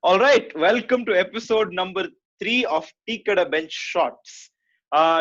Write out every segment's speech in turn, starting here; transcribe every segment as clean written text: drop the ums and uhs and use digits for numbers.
All right, welcome to episode number 3 of Tikada Bench Shots.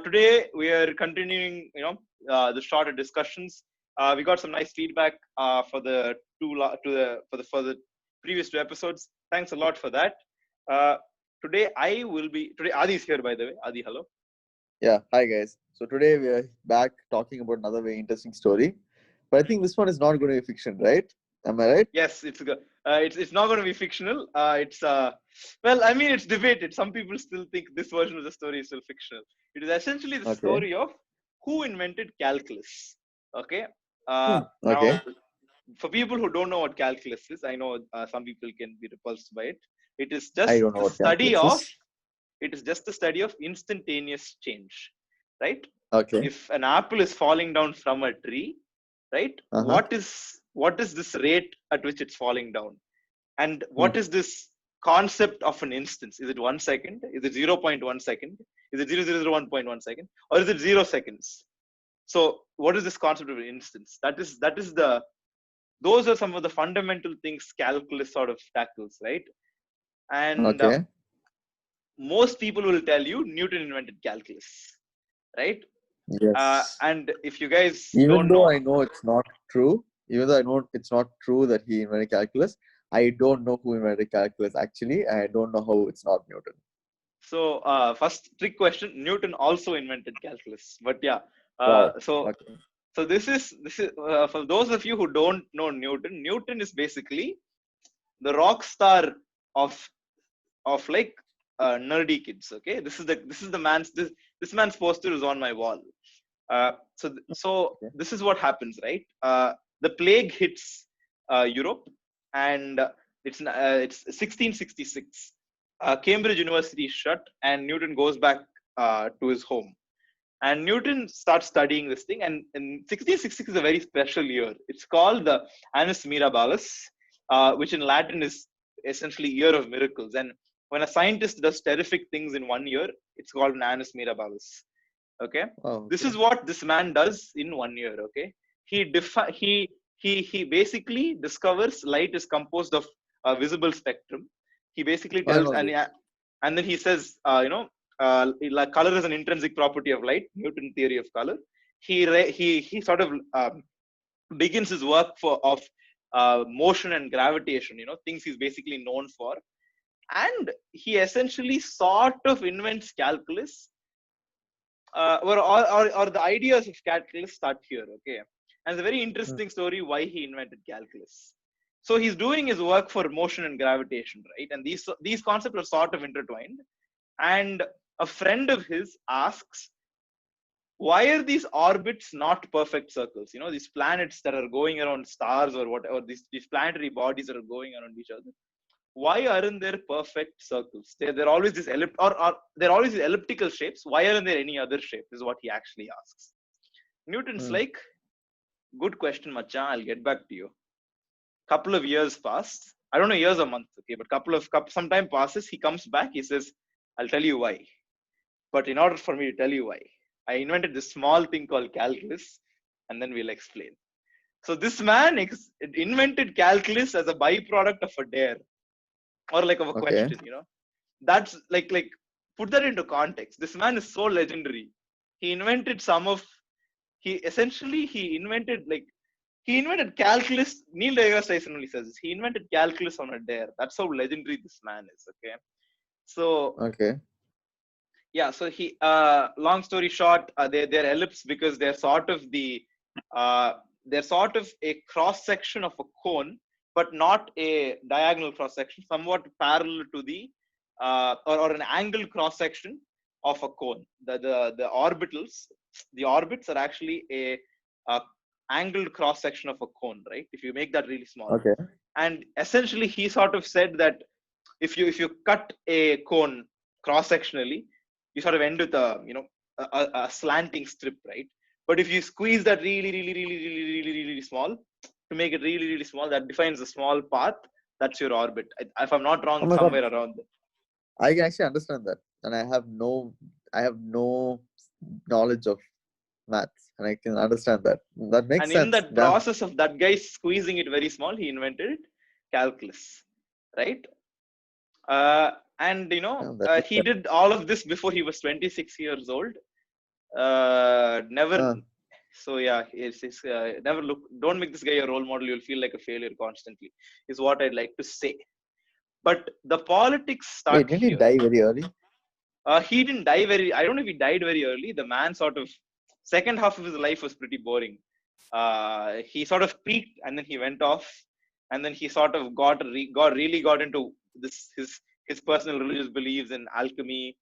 Today we are continuing, the shorter discussions. We got some nice feedback for the for the previous two episodes. Thanks a lot for that. Uh, today Adi is here, by the way. Adi, hello. Yeah, hi guys. So today we are back talking about another very interesting story. But I think this one is not going to be fiction, right? Am I right? Yes, it's not going to be fictional. I mean, it's debated. Some people still think this version of the story is still fictional. It is essentially the Okay. story of who invented calculus. Okay. Okay. Now, for people who don't know what calculus is, I know some people can be repulsed by it. It is I just don't know the what study calculus of is. it is just the study of instantaneous change, right? Okay. If an apple is falling down from a tree, right, Uh-huh. what is this rate at which it's falling down, and Hmm. what is this concept of an instance? Is it 1 second? Is it 0.1 second? Is it 0.1 second, or is it 0 seconds? So what is this concept of an instance? That is the those are some of the fundamental things calculus sort of tackles, right? And Okay. most people will tell you Newton invented calculus, right? Yes. And if you guys Even don't though know, I know it's not true, even though I know it's not true that he invented calculus, I don't know who invented calculus actually. I don't know how it's not Newton. so first trick question: Newton also invented calculus, but yeah. Wow. So Okay. this is for those of you who don't know Newton. Newton is basically the rock star of like nerdy kids. Okay, this is the man's this man's poster is on my wall. So Okay. this is what happens, right? The plague hits Europe, and it's 1666. Cambridge University is shut, and Newton goes back to his home. And Newton starts studying this thing, and in 1666 is a very special year. It's called the Annus Mirabilis, which in Latin is essentially Year of Miracles. And when a scientist does terrific things in 1 year, it's called an Annus Mirabilis. Okay, Oh, this okay. is what this man does in 1 year. Okay, he basically discovers light is composed of a visible spectrum. He basically I tells, know this. and then he says, like color is an intrinsic property of light, Newton theory of color. He sort of begins his work of motion and gravitation, things he's basically known for. And he essentially sort of invents calculus, or the ideas of calculus start here. Okay, and it's a very Hmm. interesting story why he invented calculus. So he's doing his work for motion and gravitation, right? And these concepts are sort of intertwined. And a friend of his asks, why are these orbits not perfect circles? These planets that are going around stars or whatever, these planetary bodies that are going around each other, why aren't there perfect circles? They're always or they're always these elliptical shapes. Why aren't there any other shape? Is what he actually asks. Newton's Hmm. like, good question, Machan. I'll get back to you. Couple of years pass. I don't know years or months, okay, but some time passes. He comes back. He says, "I'll tell you why." But in order for me to tell you why, I invented this small thing called calculus, and then we'll explain. So this man invented calculus as a byproduct of a dare, or like of a Okay. question. That's like put that into context. This man is so legendary. He invented some of he essentially he invented calculus. Neil deGrasse Tyson only says this. He invented calculus on a dare. That's how legendary this man is. Okay, so Okay. yeah, so he long story short, they're ellipse because uh, they're sort of a cross section of a cone, but not a diagonal cross section, somewhat parallel to the or an angled cross section of a cone. The orbitals, the orbits are actually a angled cross section of a cone, right? If you make that really small. Okay. And essentially he sort of said that if you cut a cone cross sectionally, you sort of end with a slanting strip, right? But if you squeeze that really, really, really, really, really, really, really small to make it really, really small, that defines a small path. That's your orbit. If I'm not wrong, Oh it's my God. somewhere around there. I can actually understand that, and I have no knowledge of maths, and I can understand that. That makes And in sense. that Damn. process of that guy squeezing it very small, he invented calculus, right? And that is he did all of this before he was 26 years old. Never. uh, So yeah, it's never look. Don't make this guy your role model. You'll feel like a failure constantly. Is what I'd like to say. But the politics wait, start didn't he here. die very early? He didn't die very. I don't know if he died very early. The man sort of second half of his life was pretty boring. He sort of peaked and then he went off, and then he sort of got into this his personal religious beliefs in alchemy,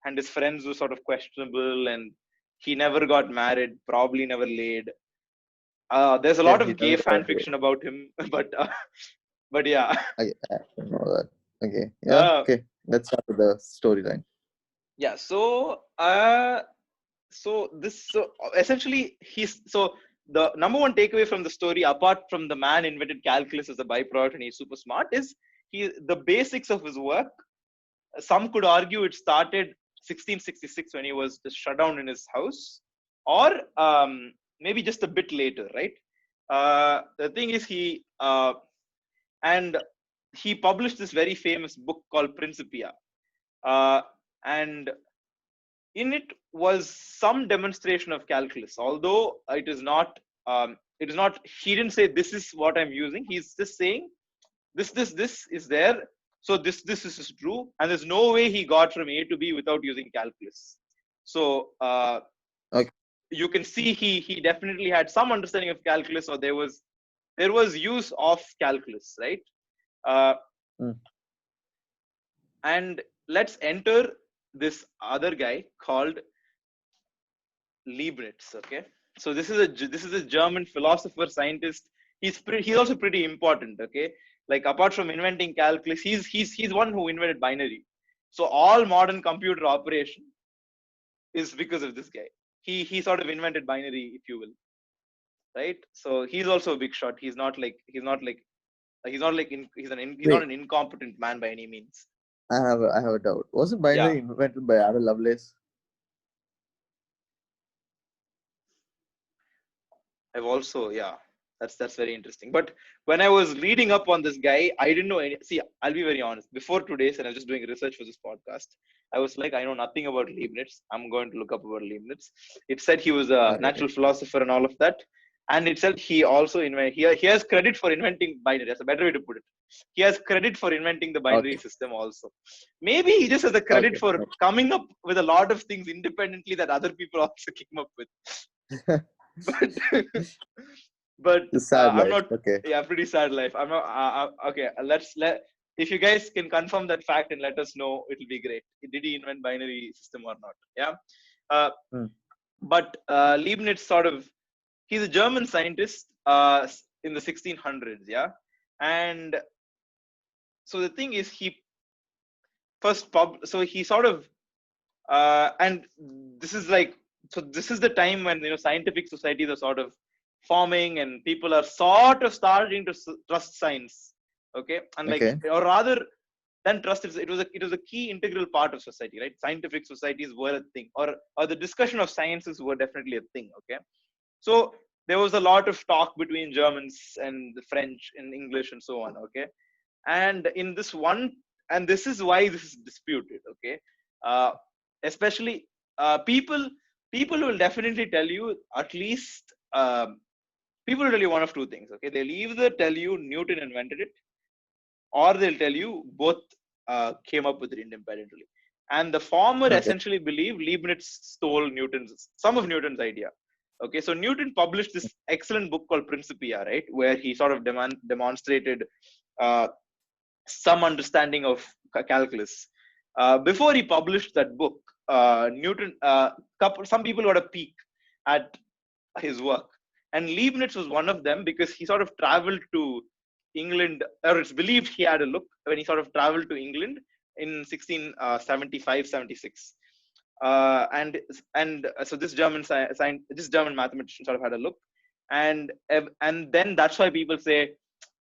and his friends were sort of questionable, and he never got married, probably never laid. There's a lot Then he of gay never fan fiction about him, but yeah. I don't know that. Okay. Yeah. Uh, Okay. Let's start with the storyline. yeah. So essentially the number one takeaway from the story, apart from the man invented calculus as a byproduct and he's super smart, is the basics of his work. Some could argue it started 1666 when he was just shut down in his house, or maybe just a bit later, right? The thing is, and he published this very famous book called Principia, and in it was some demonstration of calculus, although it is not. He didn't say this is what I'm using. He's just saying this is there, so this is true, and there's no way he got from A to B without using calculus. So Okay. you can see he definitely had some understanding of calculus, or there was use of calculus, right? uh, Mm. and let's enter this other guy called Leibniz. Okay, so this is a German philosopher, scientist. He's also pretty important. Okay, like apart from inventing calculus, he's one who invented binary. So all modern computer operation is because of this guy. He sort of invented binary, if you will, right? So he's also a big shot. He's not Wait, an incompetent man by any means. I have a doubt. Wasn't Yeah, binary invented by Ada Lovelace? I've also, yeah, that's very interesting. But when I was leading up on this guy, I didn't know any. See, I'll be very honest. Before today's, and I was just doing research for this podcast, I was like, I know nothing about Leibniz. I'm going to look up about Leibniz. It said he was a Okay. natural philosopher and all of that, and it said he also invented. He has credit for inventing binary. That's a better way to put it. He has credit for inventing the binary Okay. system also. Maybe he just has a credit Okay. for coming up with a lot of things independently that other people also came up with. But but The sad I'm life. not. Okay. Yeah, pretty sad life. I'm not. Okay, let if you guys can confirm that fact and let us know, it'll be great. Did he invent binary system or not? Yeah. Uh, Mm. but Leibniz sort of, he's a German scientist in the 1600s. Yeah, and so the thing is, so he sort of and this is like, so this is the time when scientific societies are sort of forming and people are sort of starting to trust science. Okay, and like, Okay. or rather than trust, it was a key integral part of society, right? Scientific societies were a thing, or the discussion of sciences were definitely a thing. Okay, so there was a lot of talk between Germans and the French and English and so on. Okay, and in this one, and this is why this is disputed. Okay, uh, especially people will definitely tell you, at least people will tell you one of two things. Okay, they'll either tell you Newton invented it, or they'll tell you both came up with it independently. And the former Okay. essentially believe Leibniz stole some of Newton's idea. Okay, so Newton published this excellent book called Principia, right, where he sort of demonstrated uh, some understanding of calculus. Before he published that book, some people got a peek at his work, and Leibniz was one of them because he sort of traveled to England, or it's believed he had a look when he sort of traveled to England in 1675-76. So this German mathematician sort of had a look, and then that's why people say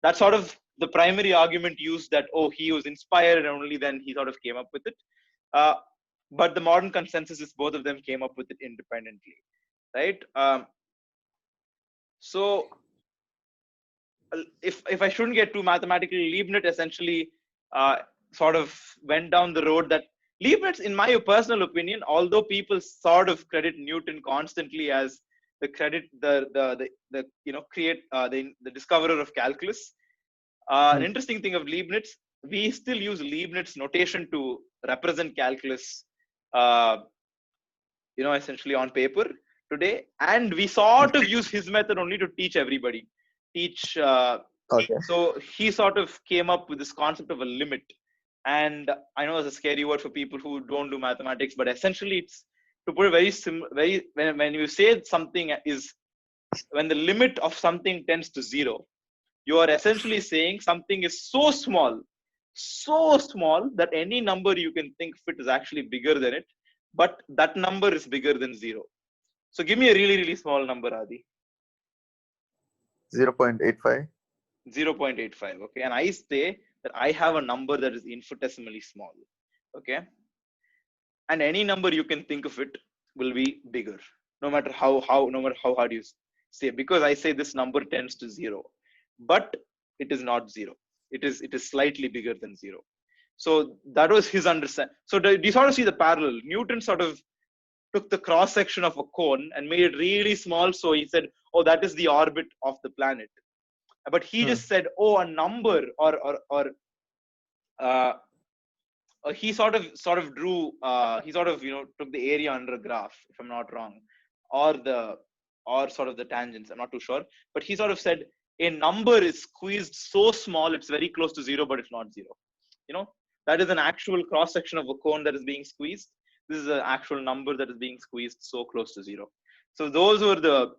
that's sort of the primary argument used, that he was inspired and only then he sort of came up with it. Uh, but the modern consensus is both of them came up with it independently, right? So if I shouldn't get too mathematical, Leibniz essentially sort of went down the road that Leibniz, in my personal opinion, although people sort of credit Newton constantly as the credit the create the discoverer of calculus. An interesting thing of Leibniz, we still use Leibniz notation to represent calculus, uh, essentially on paper today, and we sort of use his method only to teach everybody. Teach. Okay. So he sort of came up with this concept of a limit, and I know it's a scary word for people who don't do mathematics, but essentially it's, to put it very when you say something is, when the limit of something tends to zero, you are essentially saying something is so small that any number you can think of it is actually bigger than it, but that number is bigger than zero. So give me a really, really small number, Adi. 0.85. 0.85. Okay. And I say that I have a number that is infinitesimally small. Okay. And any number you can think of it will be bigger, no matter how hard you say, because I say this number tends to zero, but it is not zero. It is slightly bigger than zero. So that was his understanding. So do you sort of see the parallel? Newton sort of took the cross section of a cone and made it really small. So he said, "Oh, that is the orbit of the planet." But he just said, "Oh, a number," or uh, he sort of drew. He sort of took the area under a graph, if I'm not wrong, or sort of the tangents. I'm not too sure. But he sort of said a number is squeezed so small it's very close to zero, but it's not zero. That is an actual cross section of a cone that is being squeezed. This is an actual number that is being squeezed so close to zero. So those were the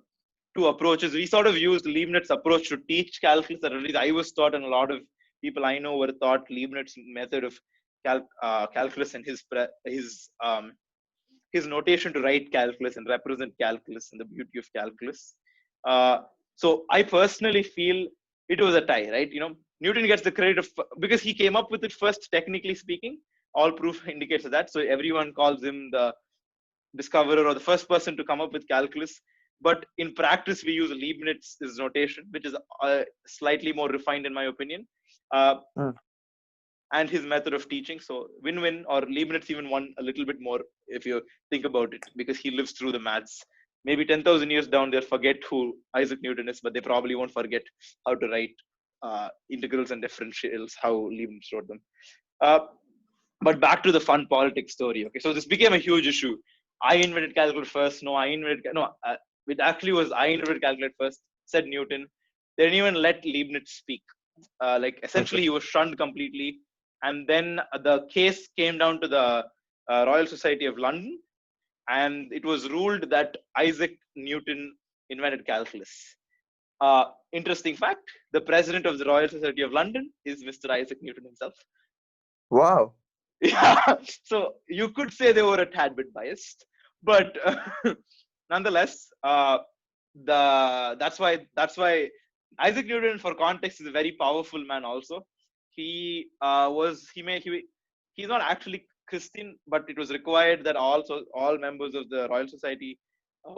two approaches. We sort of used Leibniz approach to teach calculus, that at least I was taught, and a lot of people I know were taught Leibniz method of calculus, and his notation to write calculus and represent calculus and the beauty of calculus. So I personally feel it was a tie, right? Newton gets the credit of, because he came up with it first, technically speaking. All proof indicates that. So everyone calls him the discoverer or the first person to come up with calculus. But in practice, we use Leibniz's notation, which is slightly more refined, in my opinion, and his method of teaching. So win-win, or Leibniz even won a little bit more if you think about it, because he lives through the maths. Maybe 10,000 years down, they'll forget who Isaac Newton is, but they probably won't forget how to write integrals and differentials, how Leibniz wrote them. But back to the fun politics story. Okay, so this became a huge issue. I invented calculus first. No, it actually was I invented calculus first, said Newton. They didn't even let Leibniz speak. Essentially, he was shunned completely. And then the case came down to the Royal Society of London, and it was ruled that Isaac Newton invented calculus. Interesting fact: the president of the Royal Society of London is Mr. Isaac Newton himself. Wow. Yeah, so you could say they were a tad bit biased, but nonetheless, that's why Isaac Newton, for context, is a very powerful man. Also, he's not actually Christian, but it was required that all members of the Royal Society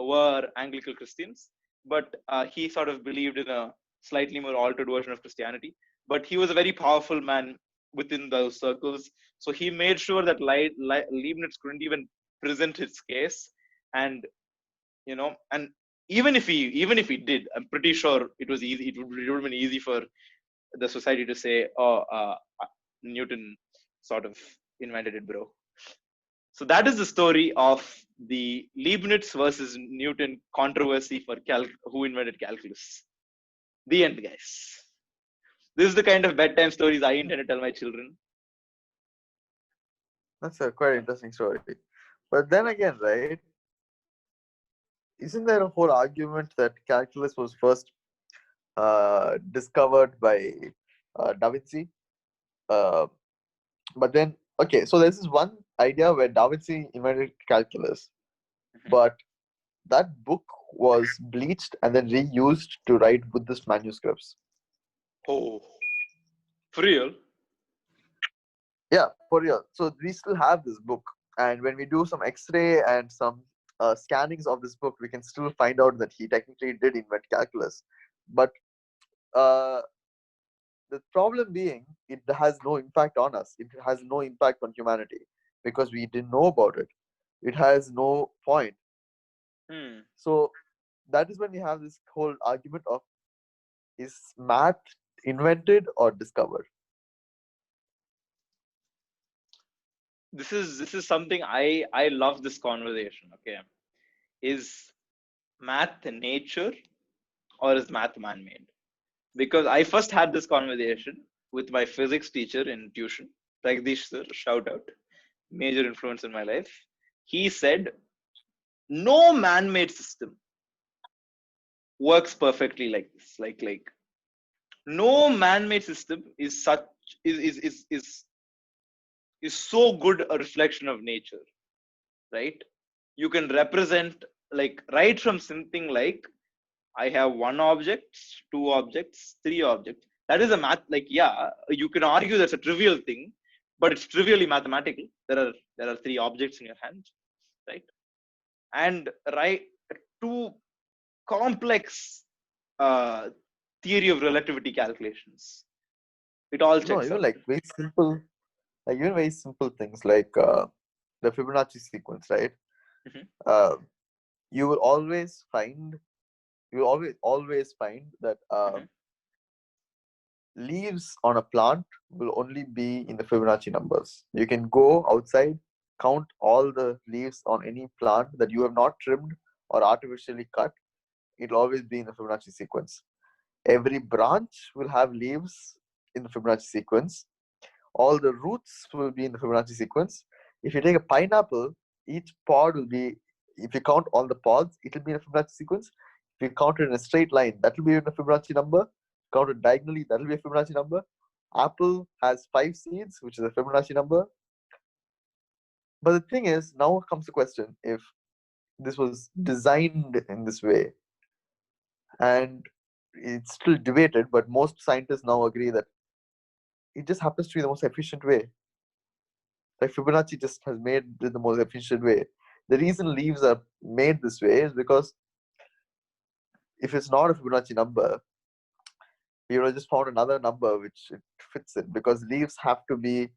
were Anglican Christians. But he sort of believed in a slightly more altered version of Christianity. But he was a very powerful man within those circles. So he made sure that Leibniz couldn't even present his case, and and even if he did, I'm pretty sure it was easy. It would have been easy for the society to say, "Oh, Newton sort of invented it, bro." So that is the story of the Leibniz versus Newton controversy for who invented calculus. The end, guys. This is the kind of bedtime stories I intend to tell my children. That's a quite interesting story. But then again, right? Isn't there a whole argument that calculus was first discovered by Da Vinci? But then, okay, so there's this one idea where Da Vinci invented calculus, but that book was bleached and then reused to write Buddhist manuscripts. Oh, for real? Yeah, for real. So we still have this book, and when we do some X-ray and some scannings of this book, we can still find out that he technically did invent calculus. But the the problem being, it has no impact on us. It has no impact on humanity because we didn't know about it. It has no point. So that is when we have this whole argument of, is math invented or discovered? This is something I love this conversation. Okay, is math nature or is math man-made? Because I first had this conversation with my physics teacher in tuition, Pragdish sir, shout out, major influence in my life. He said, no man-made system works perfectly like this. Like no man-made system is such is so good a reflection of nature, right? You can represent, like, right from something like, I have one object, two objects, three objects. That is a math. Like, yeah, you can argue that's a trivial thing, but it's trivially mathematical. There are three objects in your hand, right? And right, two complex uh, theory of relativity calculations. It all No, checks even out. like very simple things like the Fibonacci sequence, right? Mhm. Uh, you will always find that Mhm. leaves on a plant will only be in the Fibonacci numbers. You can go outside, count all the leaves on any plant that you have not trimmed or artificially cut. It'll always be in the Fibonacci sequence. Every branch will have leaves in the Fibonacci sequence. All the roots will be in the Fibonacci sequence. If you take a pineapple, each pod will be, if you count all the pods, it will be in a Fibonacci sequence. If you count it in a straight line, that will be in a Fibonacci number. Count it diagonally, that will be a Fibonacci number. Apple has 5 seeds, which is a Fibonacci number. But the thing is, now comes the question, if this was designed in this way, and it's still debated, but most scientists now agree that it just happens to be the most efficient way. Like Fibonacci just has made it the most efficient way. The reason leaves are made this way is because if it's not a Fibonacci number, you would have just found another number which it fits in, because leaves have to be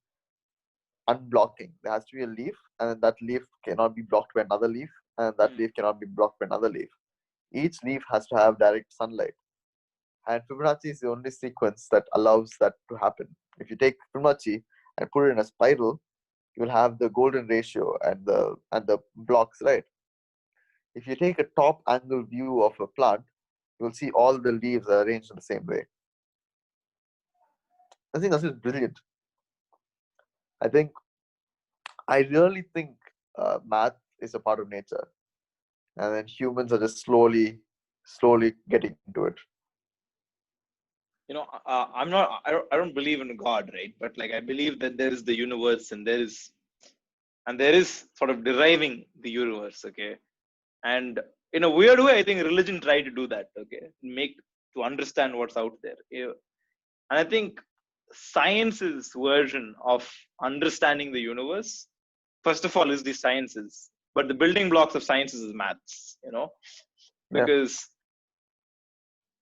unblocking. There has to be a leaf, and that leaf cannot be blocked by another leaf, and that leaf cannot be blocked by another leaf. Each leaf has to have direct sunlight. And Fibonacci is the only sequence that allows that to happen. If you take Fibonacci and put it in a spiral, you will have the golden ratio and the blocks, right? If you take a top angle view of a plant, you'll see all the leaves are arranged in the same way. I think that's just brilliant. I really think math is a part of nature, and then humans are just slowly getting into it. I don't believe in God, right? But like, I believe that there is the universe, and there is sort of deriving the universe. Okay, and in a weird way, I think religion tried to do that. Okay, to understand what's out there. Yeah. And I think science's version of understanding the universe, first of all, is the sciences, but the building blocks of sciences is maths. Yeah, Because,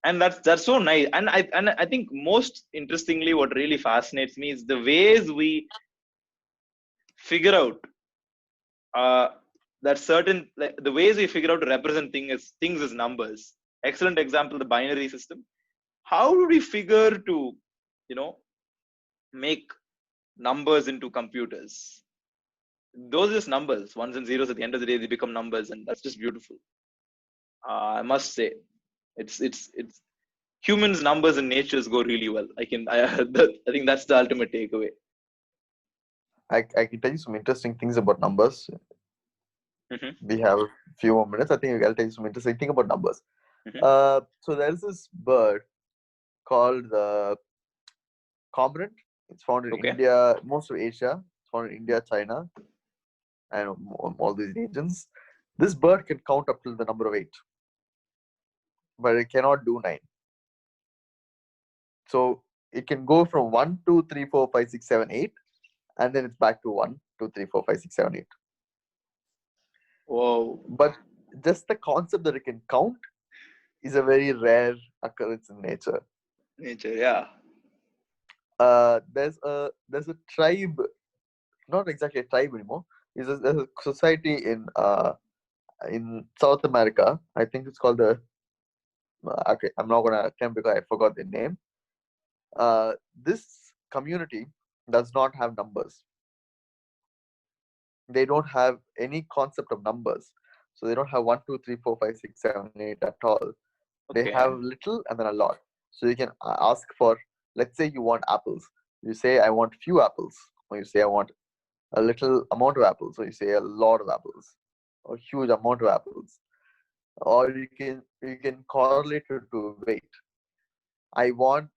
and that's so nice. And I think most interestingly, what really fascinates me is the ways we figure out uh, that certain, like, the ways we figure out to represent things as numbers. Excellent example, the binary system. How do we figure to, you know, make numbers into computers? Those are just numbers, ones and zeros. At the end of the day, they become numbers, and that's just beautiful. I must say, it's humans, numbers, and natures go really well. I think that's the ultimate takeaway. I can tell you some interesting things about numbers. Hmm. We have a few more minutes. I think I'll tell you some interesting thing about numbers. Hmm. So there's this bird called the cormorant. It's found in Okay. India, most of Asia. It's found in India, China, and all these regions. This bird can count up till the number of 8, but it cannot do 9. So it can go from 1, 2, 3, 4, 5, 6, 7, 8, and then it's back to 1, 2, 3, 4, 5, 6, 7, 8. Whoa. But just the concept that it can count is a very rare occurrence in nature. Nature, yeah. there's a tribe, not exactly a tribe anymore. There's a society in South America. I think it's called the. Okay, I'm not gonna attempt because I forgot the name. This community does not have numbers. They don't have any concept of numbers. So they don't have 1, 2, 3, 4, 5, 6, 7, 8 at all. They Okay. have little and then a lot. So you can ask for, let's say you want apples. You say, I want few apples. Or you say, I want a little amount of apples. Or you say, a lot of apples. Or huge amount of apples. Or you can correlate it to weight. I want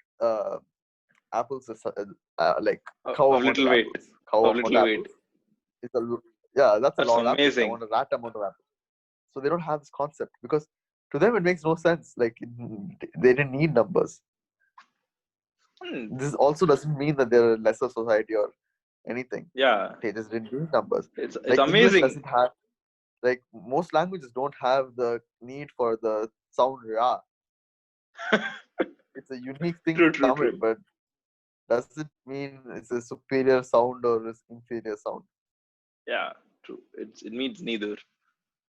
apples like cow Of amount of little weight. apples. Cow Of amount little of weight. apples. Yeah, that's a That's lot of apples. I amazing. want a rat amount of apples. So they don't have this concept because to them it makes no sense. Like they didn't need numbers. This also doesn't mean that they're a lesser society or anything. Yeah. They just didn't need numbers. It's Like English amazing. doesn't have, like most languages don't have the need for the sound ra. It's a unique thing True, to true, Tamil, true. but does it mean it's a superior sound or is inferior sound? Yeah, true. It means neither.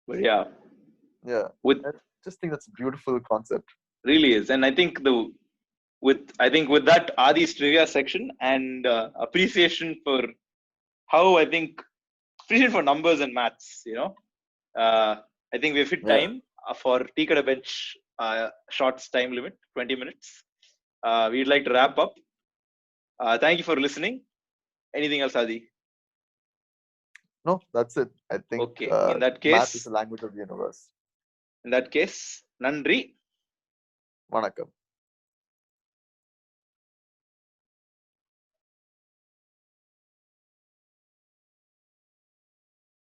But yeah, Yeah, with I just think that's a beautiful concept. really is. And I think with that Adi's trivia section and appreciation for how appreciation for numbers and maths, I think we've hit Yeah. time for Tea Kada Bench shorts time limit, 20 minutes. We'd like to wrap up. Thank you for listening. Anything else, Adi? No, that's it. I think Okay. In that math is case, the language of the universe. Nandri. Vanakkam.